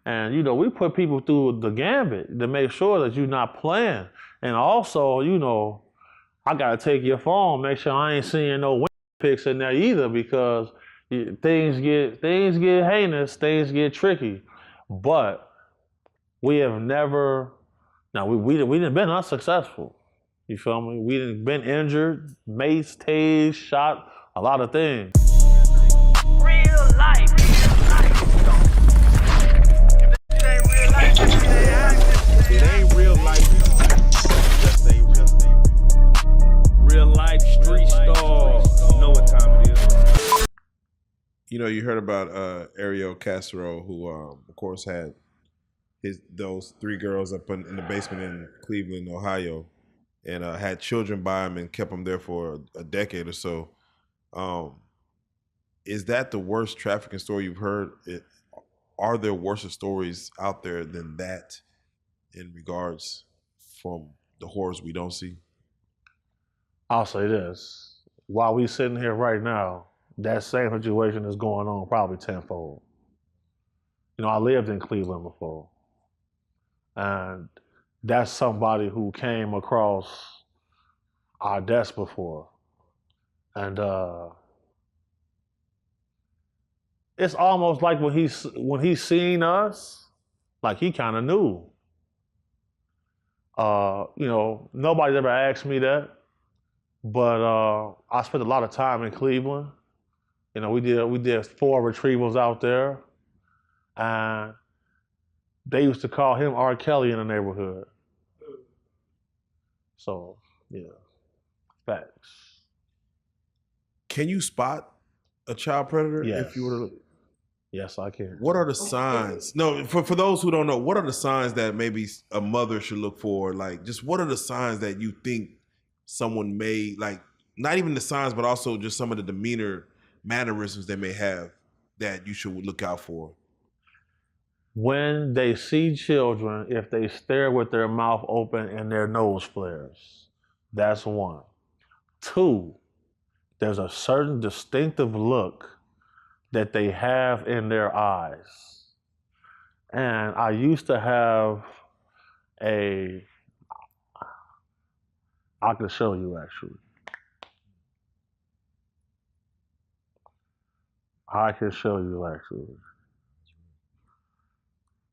And, you know, we put people through the gambit to make sure that you're not playing. And also, you know, I got to take your phone, make sure I ain't seeing no pics in there either, because things get heinous, things get tricky. But we have never, now we done been unsuccessful. You feel me? We done been injured, maced, tased, shot, a lot of things. Real life. It ain't real life. Just ain't real. Real life street stars. You know what time it is. You know, you heard about Ariel Castro, who, of course, had those 3 girls up in the basement in Cleveland, Ohio, and had children by him and kept them there for a decade or so. Is that the worst trafficking story you've heard? Are there worse stories out there than that in regards from the horrors we don't see? I'll say this. While we sitting here right now, that same situation is going on probably tenfold. You know, I lived in Cleveland before. And that's somebody who came across our desk before. And it's almost like when he seen us, like he kind of knew. You know, nobody's ever asked me that, but I spent a lot of time in Cleveland. You know, we did 4 retrievals out there, and they used to call him R. Kelly in the neighborhood. So, yeah, facts. Can you spot a child predator Yes. if you were to? Yes, I can. What are the signs? No, for those who don't know, what are the signs that maybe a mother should look for? Like, just what are the signs that you think someone may, like, not even the signs, but also just some of the demeanor, mannerisms they may have that you should look out for? When they see children, if they stare with their mouth open and their nose flares, that's 1. 2, there's a certain distinctive look that they have in their eyes. And I used to have I can show you actually. I can show you actually.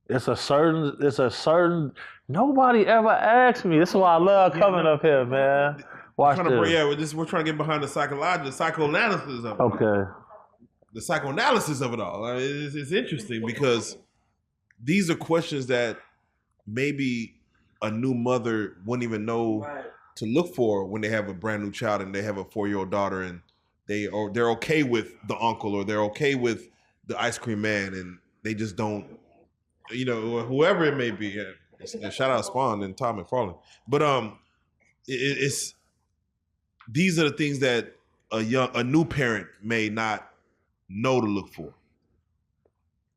It's a certain, nobody ever asked me. This is why I love coming up here, man. Watch this. We're trying to get behind the psychoanalysis of it. Okay. The psychoanalysis of it all. I mean, it's interesting because these are questions that maybe a new mother wouldn't even know to look for when they have a brand new child and they have a 4-year-old daughter, and they're okay with the uncle, or they're okay with the ice cream man, and they just don't, you know, whoever it may be. And shout out Spawn and Tom McFarlane. But it's these are the things that a new parent may not know to look for.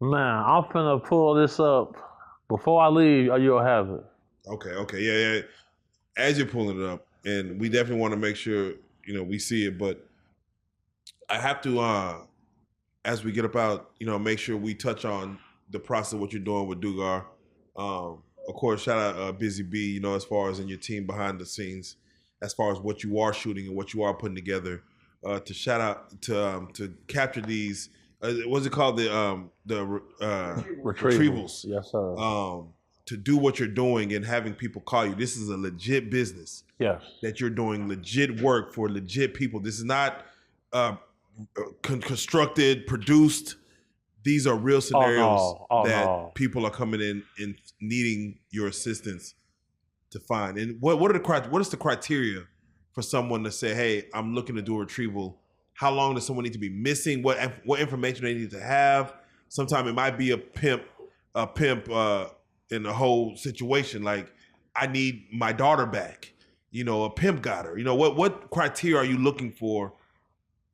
Man, I'm finna pull this up. Before I leave, you'll have it. Okay, yeah. As you're pulling it up, and we definitely want to make sure, you know, we see it, but I have to, as we get about, you know, make sure we touch on the process of what you're doing with Dugar. Of course, shout out Busy B, you know, as far as in your team behind the scenes, as far as what you are shooting and what you are putting together. To shout out to capture these, what's it called, the retrievals? Yes, sir. To do what you're doing and having people call you. This is a legit business. Yes. That you're doing legit work for legit people. This is not constructed, produced. These are real scenarios that people are coming in and needing your assistance to find. And what is the criteria for someone to say, hey, I'm looking to do a retrieval? How long does someone need to be missing? What information they need to have? Sometimes it might be a pimp in the whole situation. Like, I need my daughter back. You know, a pimp got her. You know, what criteria are you looking for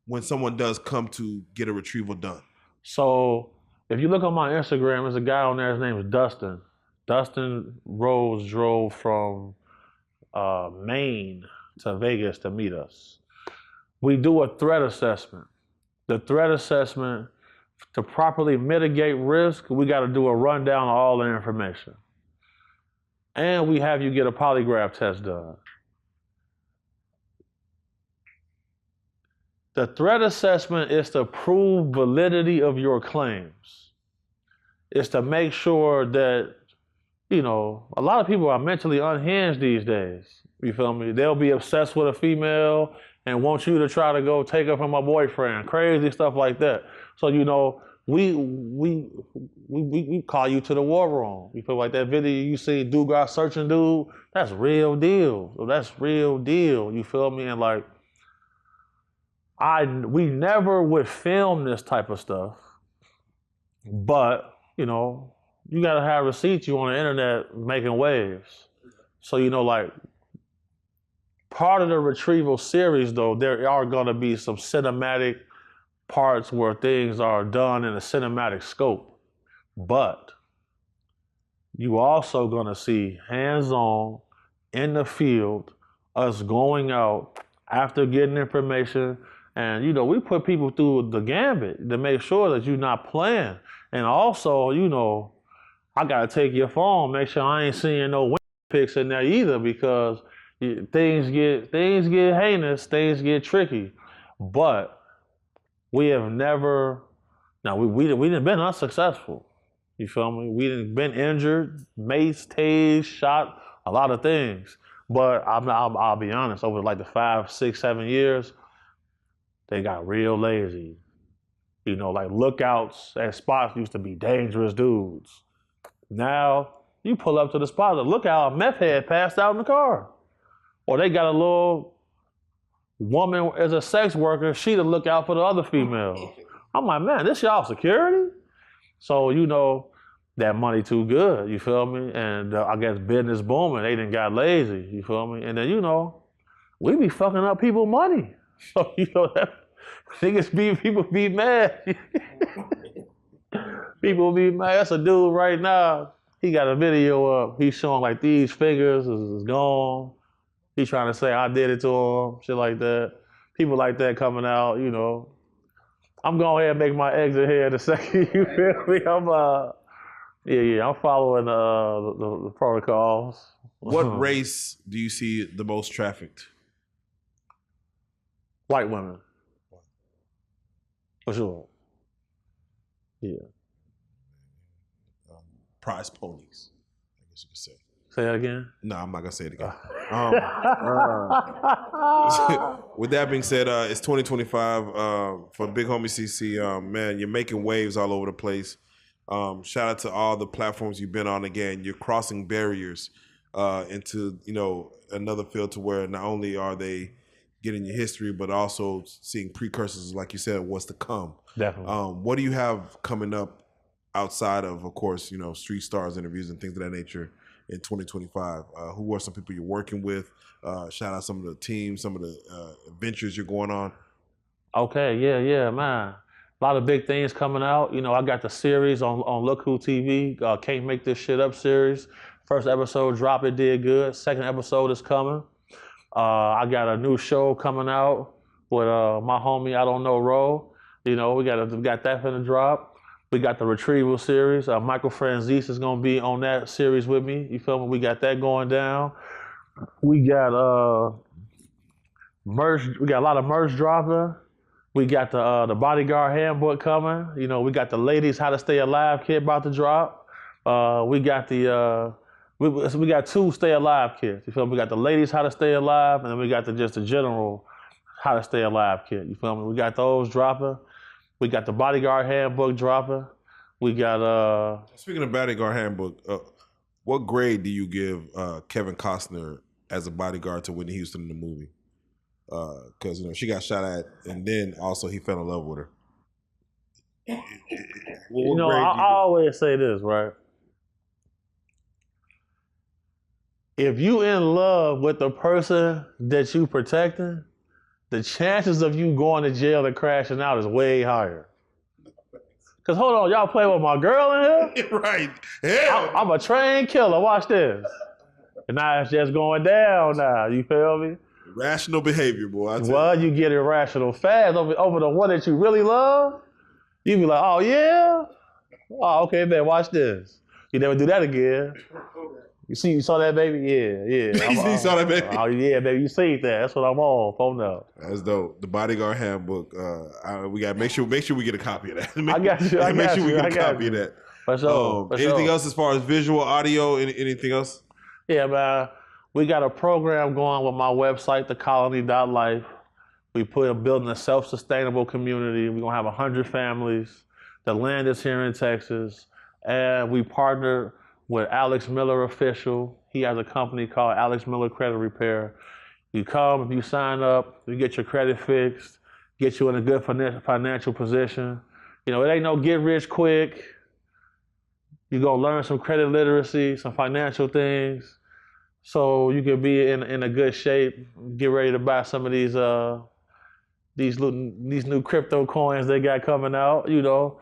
when someone does come to get a retrieval done? So if you look on my Instagram, there's a guy on there, his name is Dustin. Dustin Rose drove from Maine to Vegas to meet us. We do a threat assessment. The threat assessment to properly mitigate risk, we got to do a rundown of all the information. And we have you get a polygraph test done. The threat assessment is to prove validity of your claims. It's to make sure that, a lot of people are mentally unhinged these days. You feel me? They'll be obsessed with a female and want you to try to go take her from a boyfriend, crazy stuff like that. So, we call you to the war room. You feel like that video you see, dude got searching dude, that's real deal. So that's real deal. You feel me? And like, we never would film this type of stuff, but you gotta have receipts. You on the internet making waves. So like part of the retrieval series though, there are gonna be some cinematic parts where things are done in a cinematic scope, but you also gonna see hands-on in the field, us going out after getting information. And, we put people through the gambit to make sure that you're not playing. And also, I got to take your phone, make sure I ain't seeing no pics in there either, because things get heinous, things get tricky. But we have never, we done been unsuccessful. You feel me? We done been injured, maced, tased, shot, a lot of things. But I'll be honest, over like the 5, 6, 7 years, they got real lazy. Like lookouts at spots used to be dangerous dudes. Now, you pull up to the spot, the lookout, a meth head passed out in the car. Or they got a little woman as a sex worker, she to look out for the other females. I'm like, man, this y'all security? So, that money too good, you feel me? And I guess business booming, they done got lazy, you feel me? And then, we be fucking up people's money. So, that people be mad. People be mad. That's a dude right now. He got a video up. He's showing like these fingers is gone. He's trying to say I did it to him, shit like that. People like that coming out, I'm going ahead and make my exit here in a second. You feel me? I'm following the protocols. What race do you see the most trafficked? White women. For sure. Yeah. Prize ponies, I guess you could say. Say that again? No, I'm not gonna say it again. With that being said, it's 2025 for Big Homie.CC. Man, you're making waves all over the place. Shout out to all the platforms you've been on. Again, you're crossing barriers into another field to where not only are they getting your history, but also seeing precursors, like you said, what's to come. Definitely. What do you have coming up outside of course, Street Stars interviews and things of that nature in 2025? Who are some people you're working with? Shout out some of the teams, some of the adventures you're going on. Okay, yeah, man. A lot of big things coming out. I got the series on Look Who TV, Can't Make This Shit Up series. First episode dropped, it did good. Second episode is coming. I got a new show coming out with my homie, I Don't Know Ro. We got that finna drop. We got the Retrieval series. Michael Franzese is gonna be on that series with me. You feel me? We got that going down. We got merch. We got a lot of merch dropping. We got the Bodyguard Handbook coming. We got the Ladies How to Stay Alive kit about to drop. We got we got 2 Stay Alive kits. You feel me? We got the Ladies How to Stay Alive, and then we got just the general How to Stay Alive kit. You feel me? We got those dropping. We got the Bodyguard Handbook dropping. We got Speaking of Bodyguard Handbook, what grade do you give Kevin Costner as a bodyguard to Whitney Houston in the movie? Because she got shot at, and then also he fell in love with her. I always say this, right? If you in love with the person that you protecting, the chances of you going to jail and crashing out is way higher. Cause hold on, y'all play with my girl in here? Right. Yeah. I'm a trained killer. Watch this. And now it's just going down now. You feel me? Rational behavior, boy. Well, you get irrational fast over the one that you really love. You be like, oh yeah? Oh, okay, man, watch this. You never do that again. You saw that baby? Yeah. You saw that baby? Oh yeah, baby, you see that. That's what I'm on. Phone up. That's dope. The Bodyguard Handbook. We got to make sure we get a copy of that. I got you. Make sure we get a copy of that. For sure. Anything else as far as visual, audio, anything else? Yeah, man. We got a program going with my website, thecolony.life. We building a self-sustainable community. We're gonna have 100 families. The land is here in Texas. And we partnered with Alex Miller Official. He has a company called Alex Miller Credit Repair. You come, you sign up, you get your credit fixed, get you in a good financial position. You know, it ain't no get rich quick. You're gonna learn some credit literacy, some financial things, so you can be in a good shape, get ready to buy some of these new crypto coins they got coming out. You know,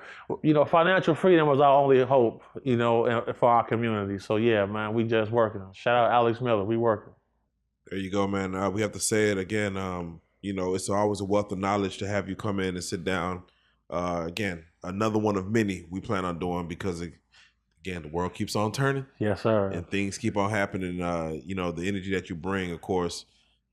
financial freedom was our only hope, you know, for our community. So yeah, man, we just working. Shout out Alex Miller, we working. There you go, man. We have to say it again. You know, it's always a wealth of knowledge to have you come in and sit down. Again, another one of many we plan on doing because, again, the world keeps on turning. Yes, sir. And things keep on happening. You know, the energy that you bring, of course,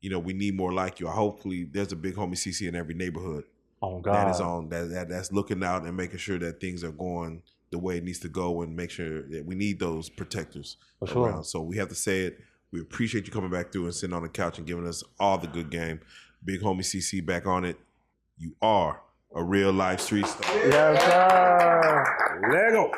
you know, we need more like you. Hopefully, there's a big Homie.CC in every neighborhood. Oh God. That is on that's looking out and making sure that things are going the way it needs to go, and make sure that we need those protectors For sure. around. So we have to say it. We appreciate you coming back through and sitting on the couch and giving us all the good game. Big Homie.CC back on it. You are a real life street star. Yes, sir. Lego.